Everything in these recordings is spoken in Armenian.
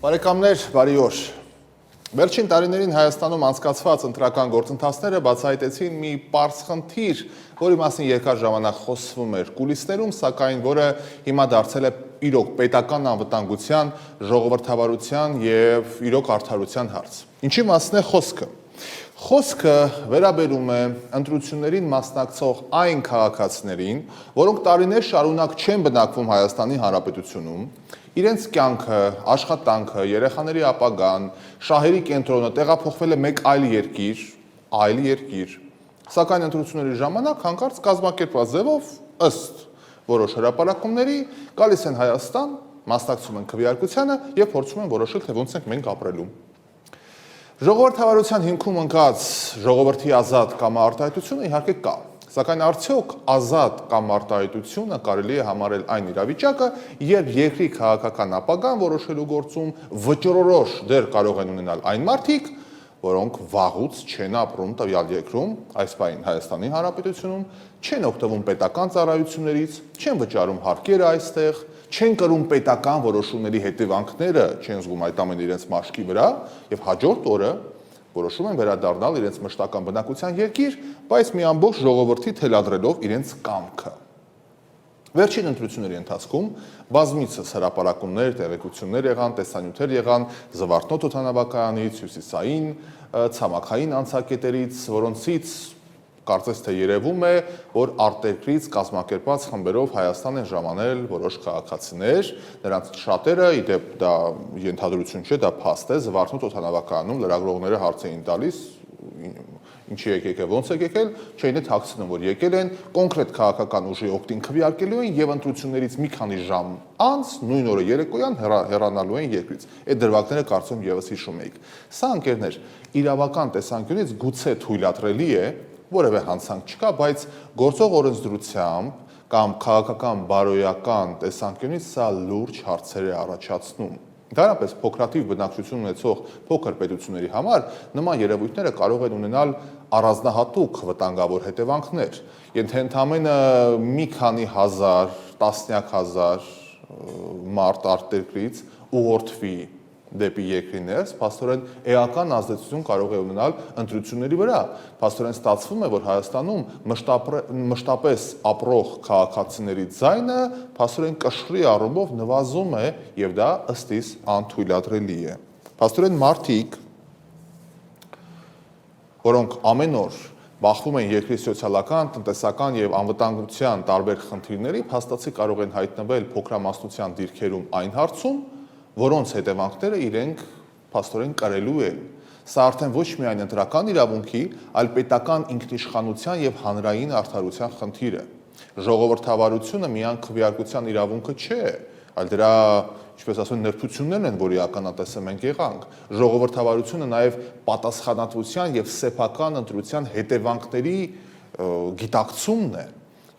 Բարեկամներ, բարի օր։ Վերջին տարիներին Հայաստանում անցկացված ընտրական գործընթացները բացահայտեցին մի պարզ խնդիր, որի մասին երկար ժամանակ խոսվում էր կուլիսներում, սակայն որը հիմա դարձել է իրոք պետական անվտանգության, ժողովրդավարության եւ իրոք արդարության հարց։ Ինչի մասին է խոսքը։ Խոսքը վերաբերում է ընտրություններին մասնակցող այն քաղաքացիներին, որոնք տարիներ շարունակ չեն բնակվում Հայաստանի Հանրապետությունում, իրենց կյանքը, աշխատանքը, երեխաների ապագան, շահերի կենտրոնը տեղափոխվել է մեկ այլ երկիր, սակայն ընտրությունների ժամանակ հանկարծ կազմակերպված ձևով ըստ որոշ հրապարակումների գալիս են Հայաստան, մասնակցում են քվեարկությանը եւ փորձում են որոշել, թե ոնց ենք մենք ապրելու։ Ժողովրդավարության հիմքում ընկած ժողովրդի ազատ կամ արտահայտությունը իհարկե կա, սակայն արդյոք ազատ կամ արտահայտությունը կարելի է համարել այն իրավիճակը, երբ երկրի քաղաքական ապագան որոշելու գործում վճռորոշ դեր կարող են ունենալ այն մարդիկ, որոնք վաղուց չեն ապրում տվյալ երկրում, այս պահին Հայաստանի Հանրապետությունում, չեն օգտվում պետական ծառայություններից, չեն վճարում հարկերը այստեղ, չեն կրում պետական որոշումների հետևանքները, չեն զգում այդ ամենը իրենց մաշկի վրա եւ հաջորդ օրը որոշում են վերադառնալ իրենց մշտական բնակության երկիր, բայց մի ամբողջ ժողովրդի թելադրելով իրենց կամքը։ Վերջին ընտրությունների ընթացքում բազմիցս հրապարակումներ, տեղեկություններ եղան, տեսանյութեր եղան Զվարթնոտ օդանավակայանից, հյուսիսային, ցամաքային անցակետերից, որոնցից կարծես թե երևում է, որ արտերկրից կազմակերպված խմբերով Հայաստան են ժամանել որոշ քաղաքացիներ, նրանց շատերը, իդեպ դա ենթադրություն չէ, դա փաստ է, Զվարթնոտ օդանավակայանում լրագրողները հարց էին տալիս, ինչի եք եկել, ոնց եք եկել, չէին է թաքցնում, որ եկել են կոնկրետ քաղաքական ուժի օգտին քվեարկելու են եւ ընտրություններից մի քանի ժամ անց նույն օրը երեկոյան հեռանալու են երկրից։ Այդ դրվագները կարծում եւս հիշում եք։ Սա ընկերներ, իրավական տեսանկյունից գուցե թույլատրելի է, որևէ հանցանք չկա, բայց գործող օրենսդրությամբ կամ քաղաքական բարոյական տեսանկյունից սա լուրջ հարցեր է առաջացնում։ Դարապես փոքրաթիվ բնակչություն ունեցող փոքր պետությունների համար նման երևույթները կարող են ունենալ առանձնահատուկ վտանգավոր հետևանքներ։ Ընդհանրապես մի քանի հազար, տասնյակ հազար մարդ արտերկրից ուղղորդվի դեպի երկրի ներս, փաստորեն էական ազդեցություն կարող է ունենալ ընտրությունների վրա։ Փաստորեն ստացվում է, որ Հայաստանում մշտապես ապրող քաղաքացիների ձայնը փաստորեն կշռի առումով նվազում է եւ դա ըստ իս անթույլատրելի է։ Փաստորեն մարդիկ, որոնք ամեն օր բախվում են երկրի սոցիալական, տնտեսական եւ անվտանգության տարբեր խնդիրների, փաստացի կարող են հայտնվել փոքրամասնության դիրքերում այն հարցում, որոնց հետևանքները իրենք փաստորեն կրելու են։ Սա արդեն ոչ միայն ընտրական իրավունքի, այլ պետական ինքնիշխանության եւ հանրային արդարության խնդիր է։ Ժողովրդավարությունը միայն քվեարկության իրավունքը չէ, այլ դրա, ինչպես ասում են, նրբություններն են, որի ականատեսը մենք եղանք։ Ժողովրդավարությունը նաեւ պատասխանատվության եւ սեփական ընտրության հետևանքների գիտակցումն է։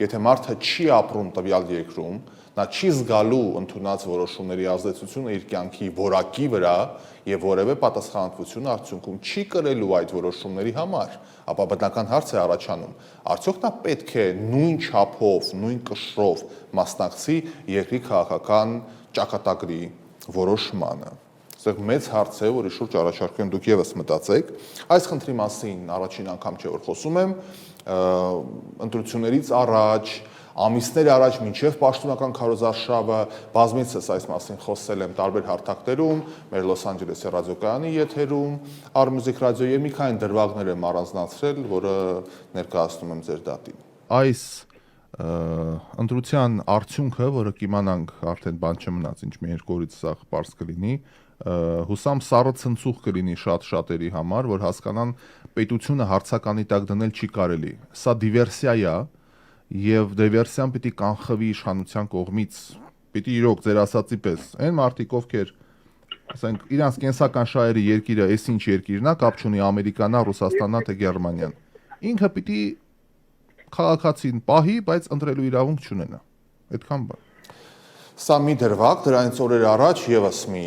Եթե մարդը չի ապրում տվյալ երկրում, նա չի զգալու ընդունած որոշումների ազդեցությունը իր կյանքի որակի վրա եւ որևէ պատասխանատվություն արդյունքում չի կրելու այդ որոշումների համար, ապա բնական հարց է առաջանում. արդյոք նա պետք է նույն չափով, նույն կշռով մասնակցի երկրի քաղաքական ճակատագրի որոշմանը։ Այստեղ մեծ հարց է, որի շուրջ առաջարկում դուք եւս մտածեք։ Այս խնդրի մասին առաջին անգամ չէ որ խոսում եմ, ընտրություններից առաջ, ամիսներ առաջ մինչև պաշտոնական քարոզարշավը բազմիցս այս մասին խոսել եմ տարբեր հարթակներում, մեր Լոս Անջելեսի ռադիոկայանի եթերում, Արմուզիկ ռադիոյի եւ մի քանի դրվագներ եմ առանձնացրել, որը ներկայացնում եմ ձեր դատին։ Այս ընտրության արդյունքը, որը կիմանանք արդեն բան չմնաց, ինչ մի երկու օրից սա պարզ կլինի, հուսամ սառը ցնցուղ կլինի շատ-շատերի համար, որ հասկանան պետությունը հարցականի տակ դնել չի կարելի։ Սա դիվերսիա է եւ դիվերսիան պիտի կանխվի իշխանության կողմից, պիտի իրոք ձեր ասացի պես, այն մարդիկ ովքեր, ասենք, իրանց կենսական շահերի երկիրը, այս ինչ երկիրն է, կապ չունի Ամերիկանա, Ռուսաստանա թե Գերմանիան։ Ինքը պիտի քաղաքացին պահի, բայց ընտրելու իրավունք չունենա։ Այդքան բան։ Սա մի դրվագ, դրանից օրեր առաջ եւս մի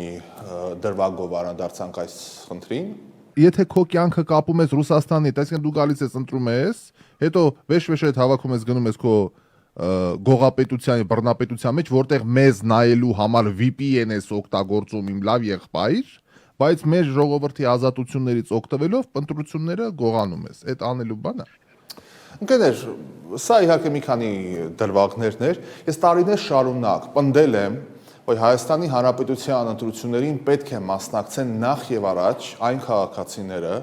դրվագով անդրադարձանք այս խնդրին։ Եթե քո կյանքը կապում ես Ռուսաստանի, այսինքն դու գալիս ես ընտրում ես, հետո վեշ-վեշ այդ հավաքում ես գնում ես քո գողապետության, բռնապետության մեջ, որտեղ մեզ նայելու համար VPN ես օգտագործում իմ լավ եղբայր, բայց մեր ժողովրդի ազատություններից օգտվելով ընտրությունները գողանում ես։ Այդ անելու բան է։ Ընկերներ, սա իհարկե մի քանի դրվագներն էր։ Ես տարիներ շարունակ պնդել եմ, որ Հայաստանի Հանրապետության ընտրություններին պետք է մասնակցեն նախ եւ առաջ այն քաղաքացիները,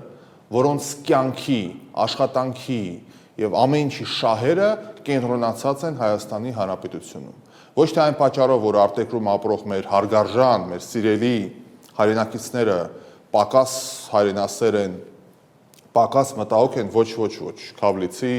որոնց կյանքի, աշխատանքի եւ ամեն ինչի շահերը կենտրոնացած են Հայաստանի Հանրապետությունում։ Ոչ թե այն պատճառով, որ արտերկրում ապրող մեր հարգարժան, մեր սիրելի հայրենակիցները պակաս հայրենասեր են, պակաս մտահոգ են, ոչ, Քավլիցի,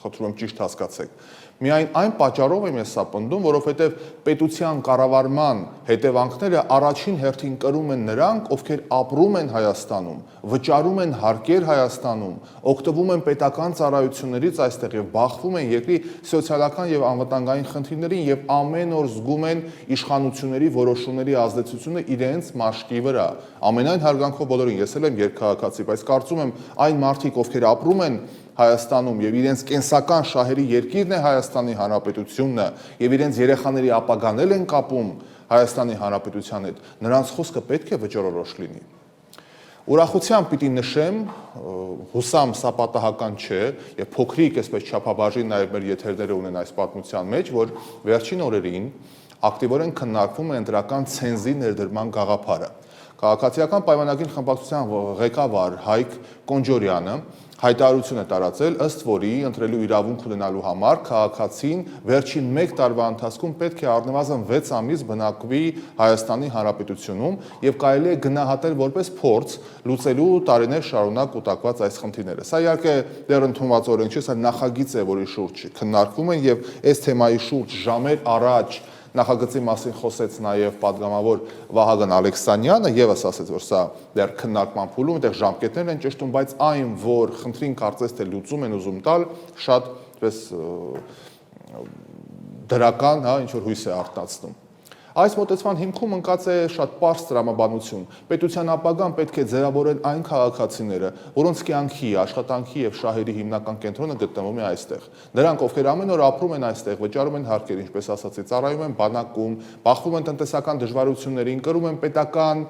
խնդրում եմ ճիշտ հասկացեք։ Միայն այն պատճառով եմ ես սա պնդում, որովհետև պետության կառավարման հետևանքները առաջին հերթին կրում են նրանք, ովքեր ապրում են Հայաստանում, վճարում են հարկեր Հայաստանում, օգտվում են պետական ծառայություններից այստեղ եւ բախվում են երկրի սոցիալական եւ անվտանգային խնդիրներին եւ ամեն օր զգում են իշխանությունների որոշումների ազդեցությունը իրենց մաշկի վրա։ Ամենայն հարգանքով բոլորին, ես էլ եմ երկքաղաքացի, բայց կարծում եմ այն մարդիկ, ովքեր ապրում են Հայաստանում եւ իրենց կենսական շահերի երկիրն է Հայաստանի Հանրապետությունն եւ իրենց երեխաների ապագանել են կապում Հայաստանի Հանրապետության հետ, նրանց խոսքը պետք է վճռորոշ լինի։ Ուրախությամբ պիտի նշեմ, հուսամ սա պատահական չէ եւ փոքրիկ այսպես չափաբաժին նաեւ մեր եթերները ունեն այս պատմության մեջ, որ վերջին օրերին ակտիվորեն քննարկվում է ընտրական ցենզի ներդրման գաղափարը։ Քաղաքացիական պայմանագիր խմբակցության ղեկավար Հայկ Կոնջորյանը հայտարարություն է տարածել, ըստ որի ընտրելու իրավունք ունենալու համար քաղաքացին վերջին 1 տարվա ընթացքում պետք է առնվազն 6 ամիս բնակվի Հայաստանի Հանրապետությունում եւ կարելի է գնահատել որպես փորձ լուծելու տարիներ շարունակ կուտակված այս խնդիրները։ Սա իհարկե դեռ ընդունված օրենք չէ, սա նախագիծ է, որի շուրջ քննարկվում են եւ այս թեմայի շուրջ ժամեր առաջ նախագծի մասին խոսեց նաև պատգամավոր Վահագն Ալեքսանյանը, եւս ասեց, որ սա դեռ քննարկման փուլում, այդտեղ ժամկետներն են ճշտում, բայց այն, որ խնդրին կարծես թե լուծում են ուզում տալ, շատ այդպես դրական, հա, ինչ որ հույս է արտացնում։ Այս մոտեցման հիմքում ընկած է շատ պարզ տրամաբանություն։ Պետության ապագան պետք է ձևավորեն այն քաղաքացիները, որոնց կյանքի, աշխատանքի եւ շահերի հիմնական կենտրոնը գտնվում է այստեղ։ Նրանք, ովքեր ամեն օր ապրում են այստեղ, վճարում են հարկեր, ինչպես ասացի, ծառայում են բանակում, բախվում են տնտեսական դժվարություններին, կրում են պետական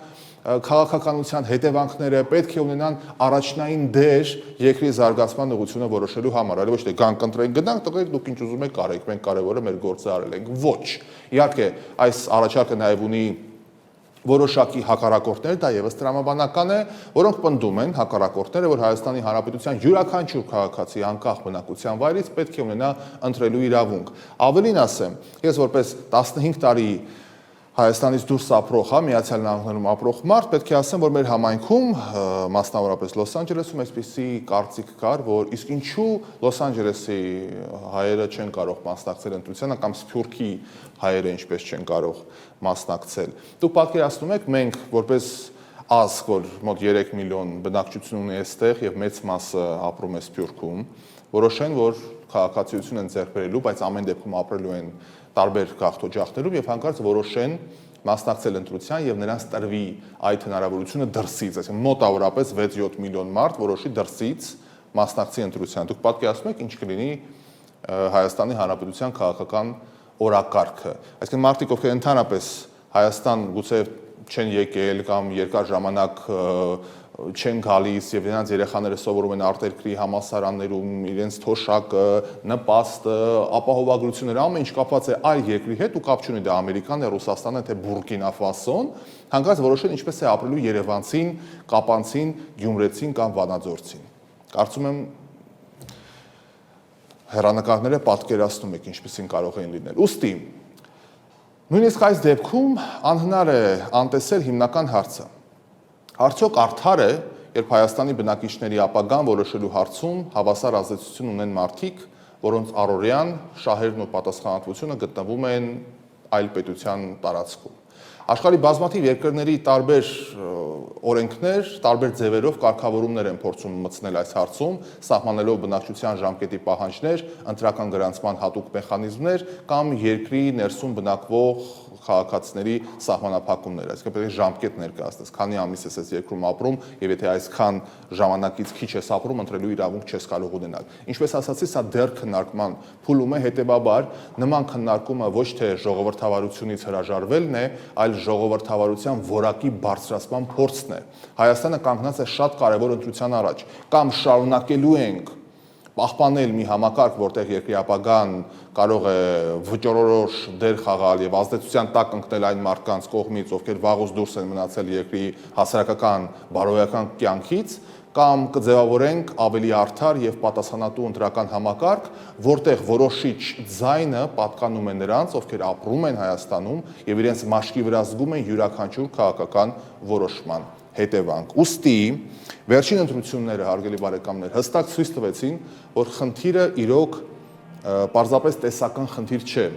քաղաքականության հետևանքները, պետք է ունենան առաջնային դեր երկրի զարգացման ուղղությունը որոշելու համար, այլ ոչ թե գանք ընտրենք, գնանք, տղերք, դուք ինչ ուզում եք արեք, մենք կարևորը մեր գործը արել ենք։ Ոչ։ Իհարկե, այս առաջարկը նաև ունի որոշակի հակառակորդներ, դա եւս տրամաբանական է, որոնք պնդում են հակառակորդները, որ Հայաստանի Հանրապետության յուրաքանչյուր քաղաքացի անկախ բնակության վայրից պետք է ունենա ընտրելու իրավունք։ Ավելին ասեմ, ես որպես 15 տարի Հայաստանից դուրս ապրող, հա, Միացյալ Նահանգներում ապրող մարդ, պետք է ասեմ, որ մեր համայնքում, մասնավորապես Լոս Անջելեսում, այսպիսի կարծիք կար, որ իսկ ինչու Լոս Անջելեսի հայերը չեն կարող մասնակցել ընտրությանը կամ Սփյուռքի հայերը ինչպես չեն կարող մասնակցել։ Դուք պատկերացնում եք, մենք որպես ազգ, որ մոտ 3 միլիոն բնակչություն ունի այստեղ եւ մեծ մասը ապրում է Սփյուռքում, որոշեն, որ քաղաքացիություն են ձեռք բերելու, բայց ամեն դեպքում ապրելու են տարբեր գաղթօջախներում եւ հանկարծ որոշեն մասնակցել ընտրության եւ նրանց տրվի այդ հնարավորությունը դրսից, այսինքն մոտավորապես 6-7 միլիոն մարդ որոշի դրսից մասնակցի ընտրության։ Դուք պատկերացնում եք ինչ կլինի Հայաստանի Հանրապետության քաղաքական օրակարգը։ Այսինքն մարդիկ, ովքեր ընդհանրապես Հայաստան գուցե չեն եկել կամ երկար ժամանակ չեն գալիս եւ նրանց երեխաները սովորում են արտերկրի համալսարաններում, իրենց թոշակը, նպաստը, ապահովագրությունները, ամեն ինչ կապված է այլ երկրի հետ ու կապ չունի դա Ամերիկան է, Ռուսաստանն է, թե Բուրկինա Ֆասոն, հանկարծ որոշեն ինչպես է ապրելու երևանցին, կապանցին, գյումրեցին կամ վանաձորցին։ Կարծում եմ հեռանկարները պատկերացնում եք ինչպեսին կարող են լինել։ Ուստի նույնիսկ այս դեպքում անհնար է անտեսել հիմնական հարցը։ Արդյոք արդար է, երբ Հայաստանի բնակիչների ապագան որոշելու հարցում հավասար ազդեցություն ունեն մարդիկ, որոնց առօրյան շահերն ու պատասխանատվությունը գտնվում են այլ պետության տարածքում։ Աշխարհի բազմաթիվ երկրների տարբեր օրենքներ, տարբեր ձևերով կարգավորումներ են փորձում մտցնել այս հարցում, սահմանելով բնակչության ժամկետի պահանջներ, ընտրական գրանցման հատուկ մեխանիզմներ կամ երկրի ներսում բնակվող քաղաքացիների սահմանափակումները, այսինքն պետք է ժամկետ ներկայացնես, քանի ամիս ես այս երկրում ապրում եւ եթե այսքան ժամանակից քիչ ես ապրում, ընտրելու իրավունք չես կարող ունենալ։ Ինչպես ասացի, սա դեռ քննարկման փուլում է, հետեւաբար նման քննարկումը ոչ թե ժողովրդավարությունից հրաժարվելն է, այլ ժողովրդավարության որակի բարձրացման փորձն է։ Հայաստանը կանգնած է շատ կարևոր ընտրության առաջ, կամ շարունակելու ենք պահպանել մի համակարգ, որտեղ երկրի ապագան կարող է վճռորոշ դեր խաղալ եւ ազդեցության տակ ընկնել այն մարդկանց կողմից, ովքեր վաղուց դուրս են մնացել երկրի հասարակական բարոյական կյանքից, կամ կձևավորենք ավելի արդար եւ պատասխանատու ընտրական համակարգ, որտեղ որոշիչ ձայնը պատկանում է նրանց, ովքեր ապրում են Հայաստանում եւ իրենց մաշկի վրա զգում են յուրաքանչյուր քաղաքական որոշման հետևանք։ Ուստի վերջին ընտրությունները, հարգելի բարեկամներ, հստակ ցույց տվեցին, որ խնդիրը իրոք պարզապես տեսական խնդիր չէ,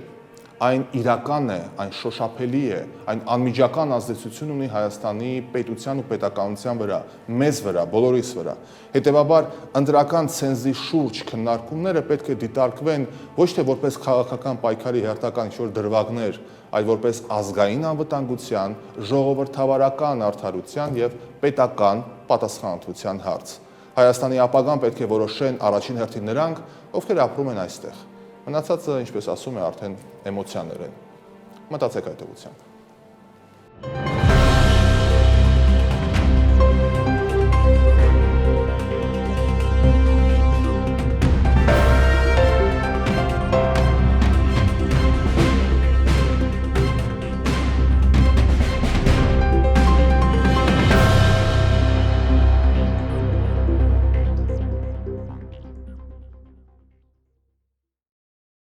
այն իրական է, այն շոշափելի է, այն անմիջական ազդեցություն ունի Հայաստանի պետության ու պետականության վրա, մեզ վրա, բոլորիս վրա։ Հետևաբար ընտրական ցենզի շուրջ քննարկումները պետք է դիտարկվեն ոչ թե որպես քաղաքական պայքարի հերթական ինչ-որ դրվագներ, այլ որպես ազգային անվտանգության, ժողովրդավարական արդարության եւ պետական պատասխանատվության հարց։ Հայաստանի ապագան պետք է որոշեն առաջին հերթին նրանք, ովքեր ապրում են այստեղ։ Մնացածը, ինչպես ասում է, արդեն էմոցիաներ են։ Մտածեք այդ ուղղությամբ։